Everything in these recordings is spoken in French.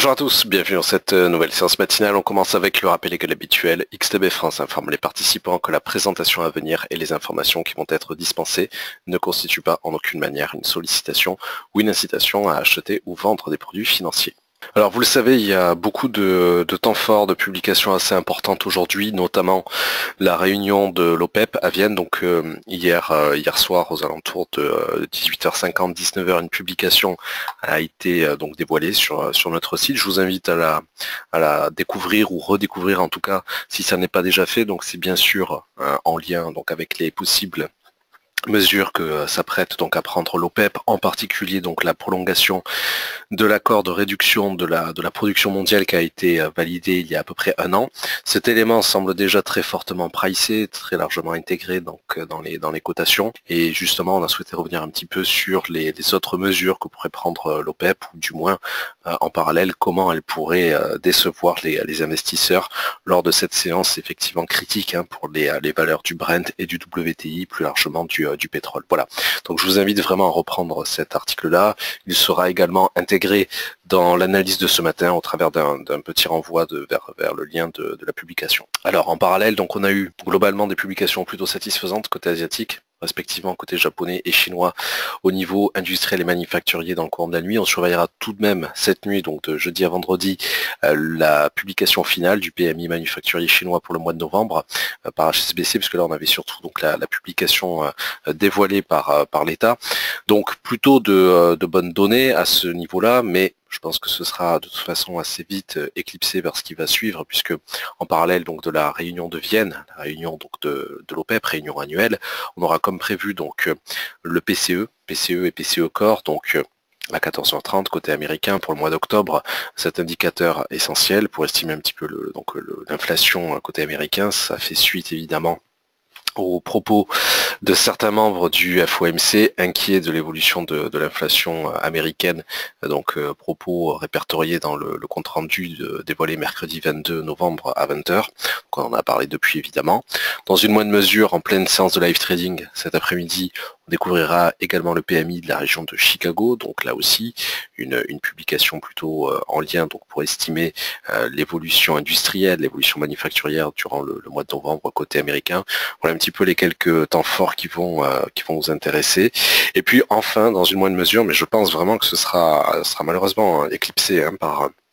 Bonjour à tous, bienvenue dans cette nouvelle séance matinale. On commence avec le rappel égal habituel. XTB France informe les participants que la présentation à venir et les informations qui vont être dispensées ne constituent pas en aucune manière une sollicitation ou une incitation à acheter ou vendre des produits financiers. Alors vous le savez, il y a beaucoup de temps forts, de publications assez importantes aujourd'hui, notamment la réunion de l'OPEP à Vienne. Donc hier soir aux alentours de 18h50, 19h, une publication a été donc dévoilée sur notre site. Je vous invite à la découvrir ou redécouvrir en tout cas si ça n'est pas déjà fait. Donc c'est bien sûr en lien donc avec les possibles mesures que s'apprête donc à prendre l'OPEP, en particulier donc la prolongation de l'accord de réduction de la production mondiale qui a été validé il y a à peu près un an. Cet élément semble déjà très fortement pricé, très largement intégré donc dans les cotations. Et justement, on a souhaité revenir un petit peu sur les autres mesures que pourrait prendre l'OPEP, ou du moins en parallèle comment elle pourrait décevoir les investisseurs lors de cette séance effectivement critique pour les valeurs du Brent et du WTI, plus largement du pétrole. Voilà. Donc je vous invite vraiment à reprendre cet article-là. Il sera également intégré dans l'analyse de ce matin au travers d'un petit renvoi vers le lien de la publication. Alors en parallèle, donc on a eu globalement des publications plutôt satisfaisantes côté asiatique, respectivement côté japonais et chinois au niveau industriel et manufacturier dans le courant de la nuit. On surveillera tout de même cette nuit, donc de jeudi à vendredi, la publication finale du PMI manufacturier chinois pour le mois de novembre par HSBC, parce que là on avait surtout donc la publication dévoilée par l'État. Donc plutôt de bonnes données à ce niveau-là, mais je pense que ce sera de toute façon assez vite éclipsé par ce qui va suivre, puisque en parallèle donc de la réunion de Vienne, la réunion donc de l'OPEP, réunion annuelle, on aura comme prévu donc le PCE et PCE Core, donc à 14h30 côté américain pour le mois d'octobre, cet indicateur essentiel pour estimer un petit peu l'inflation côté américain. Ça fait suite évidemment aux propos de certains membres du FOMC inquiets de l'évolution de l'inflation américaine, donc propos répertoriés dans le compte-rendu dévoilé mercredi 22 novembre à 20h, donc on en a parlé depuis évidemment. Dans une moindre mesure, en pleine séance de live trading cet après-midi, on découvrira également le PMI de la région de Chicago, donc là aussi une publication plutôt en lien donc pour estimer l'évolution industrielle, l'évolution manufacturière durant le mois de novembre côté américain. Voilà un petit peu les quelques temps forts qui vont vous intéresser. Et puis enfin, dans une moindre mesure, mais je pense vraiment que ce sera malheureusement éclipsé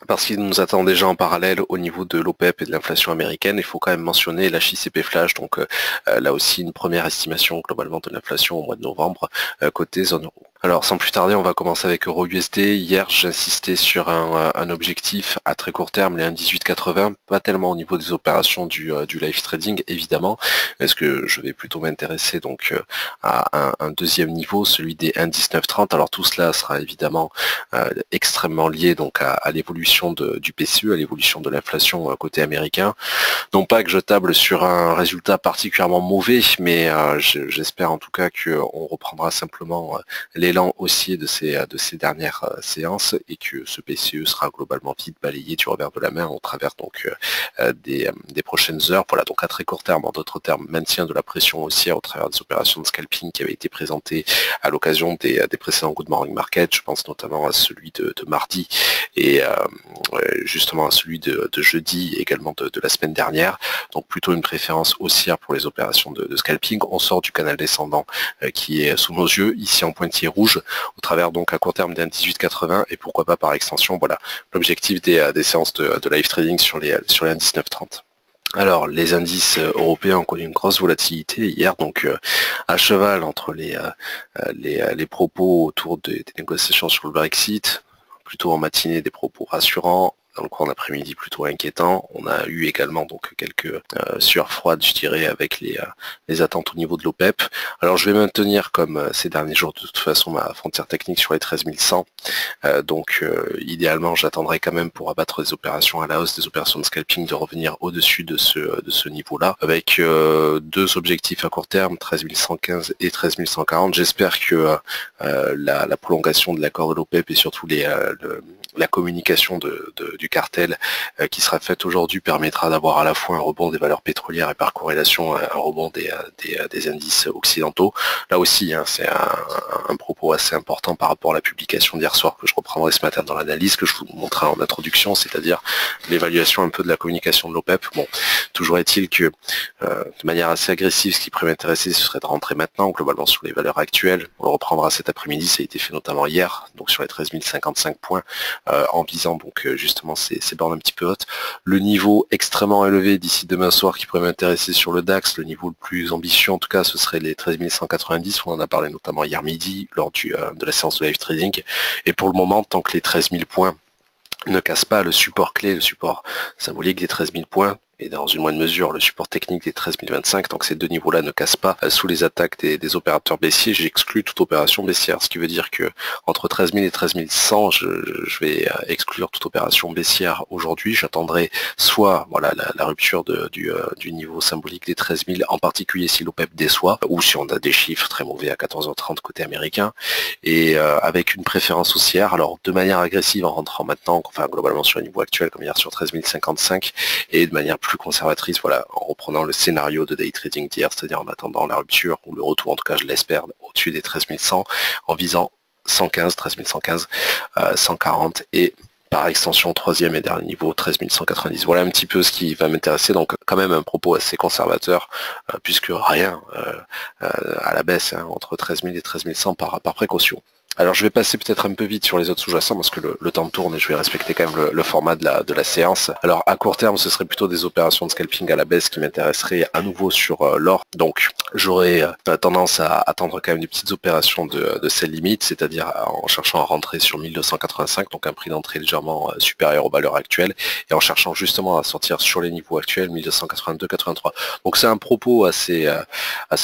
parce qu'il nous attend déjà en parallèle au niveau de l'OPEP et de l'inflation américaine. Il faut quand même mentionner la JCP Flash, donc là aussi une première estimation globalement de l'inflation au mois de novembre côté zone euro. Alors sans plus tarder, on va commencer avec EURUSD. Hier, j'insistais sur un objectif à très court terme, les 1,1880, pas tellement au niveau des opérations du live trading évidemment, parce que je vais plutôt m'intéresser donc à un deuxième niveau, celui des 1,1930. Alors tout cela sera évidemment extrêmement lié donc à l'évolution du PCE, à l'évolution de l'inflation côté américain. Non pas que je table sur un résultat particulièrement mauvais, mais j'espère en tout cas qu'on reprendra simplement l'élan haussier de ces dernières séances et que ce PCE sera globalement vite balayé du revers de la main au travers donc des prochaines heures. Voilà, donc à très court terme, en d'autres termes, maintien de la pression haussière au travers des opérations de scalping qui avaient été présentées à l'occasion des précédents Good Morning Market. Je pense notamment à celui de mardi et justement à celui de jeudi également de la semaine dernière. Donc plutôt une préférence haussière pour les opérations de scalping. On sort du canal descendant qui est sous nos yeux, ici en pointillé rouge, au travers donc à court terme d'un 18,80 et pourquoi pas par extension, voilà l'objectif des séances de live trading sur les 19,30. Alors, les indices européens ont connu une grosse volatilité hier, donc à cheval entre les propos autour des négociations sur le Brexit, plutôt en matinée des propos rassurants, dans le cours d'après-midi plutôt inquiétant. On a eu également donc quelques sueurs froides, je dirais, avec les attentes au niveau de l'OPEP. Alors je vais maintenir comme ces derniers jours de toute façon ma frontière technique sur les 13 100. Donc idéalement j'attendrai quand même pour abattre des opérations à la hausse, des opérations de scalping, de revenir au-dessus de ce niveau-là, avec deux objectifs à court terme, 13 115 et 13 140. J'espère que la prolongation de l'accord de l'OPEP et surtout la communication du cartel qui sera faite aujourd'hui permettra d'avoir à la fois un rebond des valeurs pétrolières et par corrélation un rebond des indices occidentaux. Là aussi, hein, c'est un propos assez important par rapport à la publication d'hier soir que je reprendrai ce matin dans l'analyse que je vous montrerai en introduction, c'est-à-dire l'évaluation un peu de la communication de l'OPEP. Bon, toujours est-il que de manière assez agressive, ce qui pourrait m'intéresser, ce serait de rentrer maintenant, globalement sur les valeurs actuelles. On le reprendra cet après-midi, ça a été fait notamment hier, donc sur les 13 055 points, en visant donc justement ces bornes un petit peu hautes. Le niveau extrêmement élevé d'ici demain soir qui pourrait m'intéresser sur le DAX, le niveau le plus ambitieux en tout cas, ce serait les 13 190, on en a parlé notamment hier midi lors de la séance de live trading. Et pour le moment, tant que les 13 000 points ne cassent pas le support clé, le support symbolique des 13 000 points, et dans une moindre mesure le support technique des 13 025, tant que ces deux niveaux-là ne cassent pas sous les attaques des opérateurs baissiers, j'exclus toute opération baissière, ce qui veut dire que entre 13 000 et 13 100, je vais exclure toute opération baissière aujourd'hui. J'attendrai soit voilà la rupture du niveau symbolique des 13 000, en particulier si l'OPEP déçoit, ou si on a des chiffres très mauvais à 14h30 côté américain, et avec une préférence haussière, alors de manière agressive en rentrant maintenant, enfin globalement sur le niveau actuel comme hier sur 13 055, et de manière plus conservatrice, voilà, en reprenant le scénario de day trading d'hier, c'est-à-dire en attendant la rupture ou le retour, en tout cas je l'espère, au-dessus des 13 100, en visant 115, 13 115, 140 et par extension troisième et dernier niveau 13 190. Voilà un petit peu ce qui va m'intéresser, donc quand même un propos assez conservateur, puisque rien à la baisse, hein, entre 13 000 et 13 100 par précaution. Alors je vais passer peut-être un peu vite sur les autres sous-jacents parce que le temps tourne et je vais respecter quand même le format de la séance. Alors à court terme, ce serait plutôt des opérations de scalping à la baisse qui m'intéresseraient à nouveau sur l'or. Donc j'aurais tendance à attendre quand même des petites opérations de sell limit, c'est-à-dire en cherchant à rentrer sur 1285, donc un prix d'entrée légèrement supérieur aux valeurs actuelles, et en cherchant justement à sortir sur les niveaux actuels 1282-83. Donc c'est un propos assez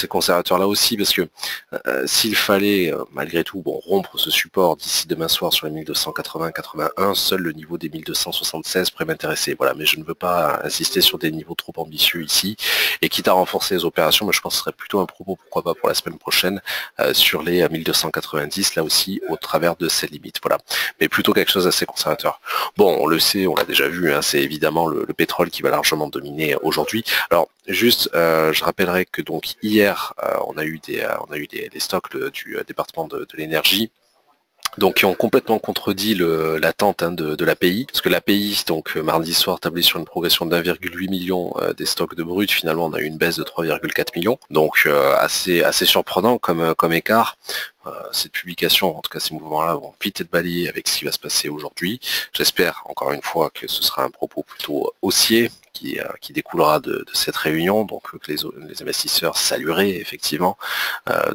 conservateur là aussi, parce que s'il fallait malgré tout rompre ce support d'ici demain soir sur les 1280-81, seul le niveau des 1276 pourrait m'intéresser. Voilà, mais je ne veux pas insister sur des niveaux trop ambitieux ici, et quitte à renforcer les opérations, mais je pense que ce serait plutôt un propos, pourquoi pas pour la semaine prochaine, sur les 1290, là aussi au travers de ces limites. Voilà, mais plutôt quelque chose d'assez conservateur. Bon, on le sait, on l'a déjà vu, hein, c'est évidemment le pétrole qui va largement dominer aujourd'hui. Alors juste, je rappellerai que donc hier, on a eu des stocks du département de l'énergie, donc qui ont complètement contredit l'attente de l'API, parce que l'API, donc mardi soir, tablait sur une progression d'1,8 million des stocks de brut. Finalement on a eu une baisse de 3,4 millions, donc assez surprenant comme écart. Cette publication, en tout cas ces mouvements-là, vont vite être balayés avec ce qui va se passer aujourd'hui. J'espère encore une fois que ce sera un propos plutôt haussier qui découlera de cette réunion, donc que les investisseurs salueraient effectivement.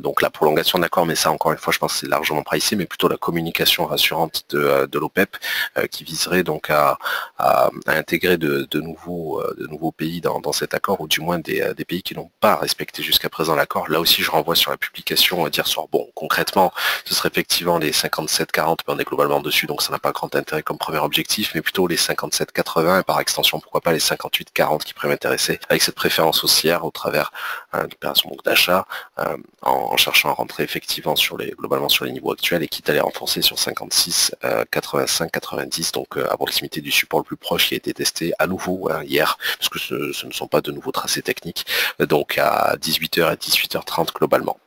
Donc la prolongation d'accord, mais ça encore une fois je pense que c'est largement pricé, mais plutôt la communication rassurante de l'OPEP qui viserait donc à intégrer de nouveaux pays dans cet accord, ou du moins des pays qui n'ont pas respecté jusqu'à présent l'accord. Là aussi je renvoie sur la publication d'hier soir. Bon, concrètement ce serait effectivement les 57-40, mais on est globalement dessus, donc ça n'a pas grand intérêt comme premier objectif, mais plutôt les 57-80 et par extension pourquoi pas les 58-40 qui pourraient m'intéresser, avec cette préférence haussière au travers d'opérations d'achat, en cherchant à rentrer effectivement globalement sur les niveaux actuels, et quitte à les renforcer sur 56, 85, 90, donc à proximité du support le plus proche qui a été testé à nouveau hier, parce que ce ne sont pas de nouveaux tracés techniques, donc à 18h et 18h30 globalement.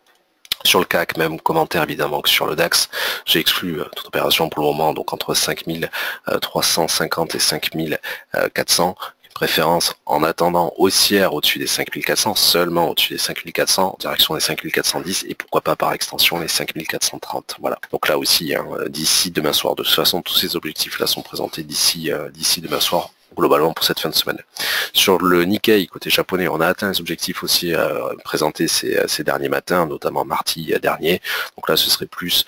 Sur le CAC, même commentaire évidemment que sur le DAX, j'ai exclu toute opération pour le moment, donc entre 5350 et 5400, préférence en attendant haussière au-dessus des 5400, seulement au-dessus des 5400, en direction des 5410, et pourquoi pas par extension les 5430. Voilà. Donc là aussi, hein, d'ici demain soir, de toute façon, tous ces objectifs-là sont présentés d'ici demain soir, globalement pour cette fin de semaine. Sur le Nikkei, côté japonais, on a atteint les objectifs aussi présentés ces derniers matins, notamment mardi dernier. Donc là, ce serait plus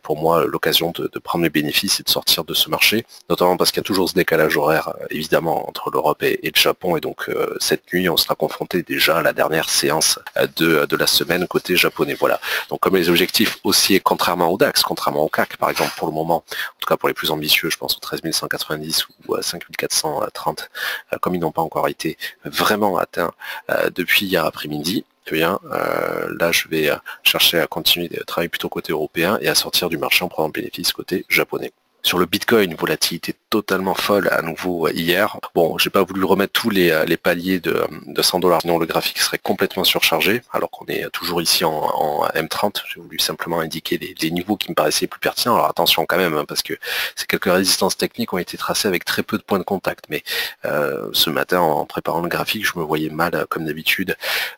pour moi l'occasion de prendre les bénéfices et de sortir de ce marché, notamment parce qu'il y a toujours ce décalage horaire, évidemment, entre l'Europe et le Japon. Et donc cette nuit, on sera confronté déjà à la dernière séance de la semaine côté japonais. Voilà. Donc comme les objectifs haussiers, contrairement au DAX, contrairement au CAC, par exemple, pour le moment, en tout cas pour les plus ambitieux, je pense aux 13 190 ou à 5430, comme ils n'ont pas encore été vraiment atteints depuis hier après-midi, eh bien là je vais chercher à continuer de travailler plutôt côté européen et à sortir du marché en prenant bénéfice côté japonais. Sur le Bitcoin, volatilité totalement folle à nouveau hier. Bon, j'ai pas voulu remettre tous les paliers de 100 $, sinon le graphique serait complètement surchargé, alors qu'on est toujours ici en M30. J'ai voulu simplement indiquer les niveaux qui me paraissaient plus pertinents. Alors attention quand même, hein, parce que ces quelques résistances techniques ont été tracées avec très peu de points de contact. Mais ce matin, en préparant le graphique, je me voyais mal, comme d'habitude,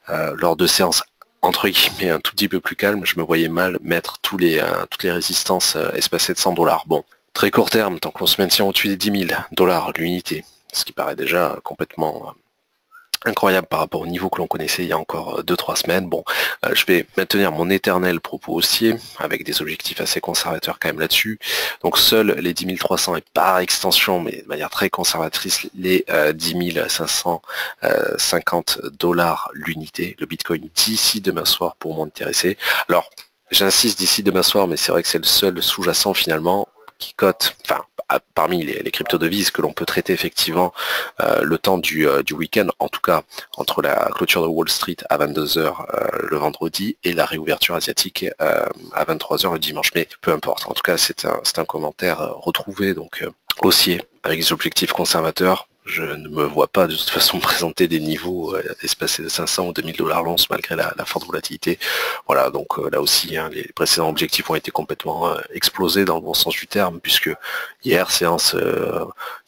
lors de séances entre guillemets un tout petit peu plus calme, je me voyais mal mettre toutes les résistances espacées de 100 $. Bon, très court terme, tant qu'on se maintient au-dessus des 10 000 $ l'unité, ce qui paraît déjà complètement incroyable par rapport au niveau que l'on connaissait il y a encore 2-3 semaines. Bon, je vais maintenir mon éternel propos haussier, avec des objectifs assez conservateurs quand même là-dessus. Donc seuls les 10 300 et par extension, mais de manière très conservatrice, les 10 550 $ l'unité. Le Bitcoin d'ici demain soir pour m'intéresser. Alors, j'insiste d'ici demain soir, mais c'est vrai que c'est le seul sous-jacent finalement qui cote, enfin parmi les crypto-devises que l'on peut traiter effectivement le temps du week-end, en tout cas entre la clôture de Wall Street à 22 h le vendredi et la réouverture asiatique à 23 h le dimanche. Mais peu importe, en tout cas c'est un commentaire retrouvé, donc haussier avec des objectifs conservateurs. Je ne me vois pas de toute façon présenter des niveaux espacés de 500 ou 2000 $ l'once malgré la forte volatilité. Voilà, donc là aussi, hein, les précédents objectifs ont été complètement explosés dans le bon sens du terme, puisque hier, séance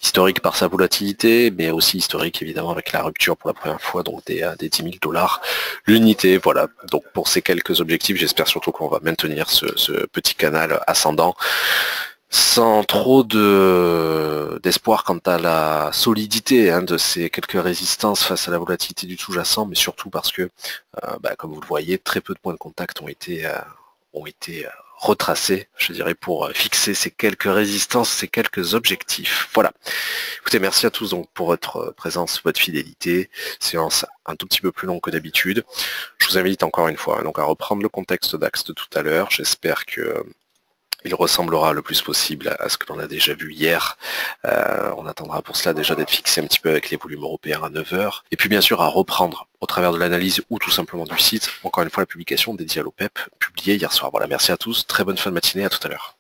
historique par sa volatilité, mais aussi historique évidemment avec la rupture pour la première fois donc des 10 000 $ l'unité. Voilà, donc pour ces quelques objectifs, j'espère surtout qu'on va maintenir ce petit canal ascendant, sans trop d'espoir quant à la solidité de ces quelques résistances face à la volatilité du sous-jacent, mais surtout parce que, comme vous le voyez, très peu de points de contact ont été retracés, je dirais, pour fixer ces quelques résistances, ces quelques objectifs. Voilà. Écoutez, merci à tous donc pour votre présence, votre fidélité. Séance un tout petit peu plus longue que d'habitude. Je vous invite encore une fois donc à reprendre le contexte d'Axe de tout à l'heure. J'espère que il ressemblera le plus possible à ce que l'on a déjà vu hier. On attendra pour cela déjà d'être fixé un petit peu avec les volumes européens à 9 h. Et puis bien sûr à reprendre au travers de l'analyse ou tout simplement du site, encore une fois la publication dédiée à l'OPEP, publiée hier soir. Voilà, merci à tous, très bonne fin de matinée, à tout à l'heure.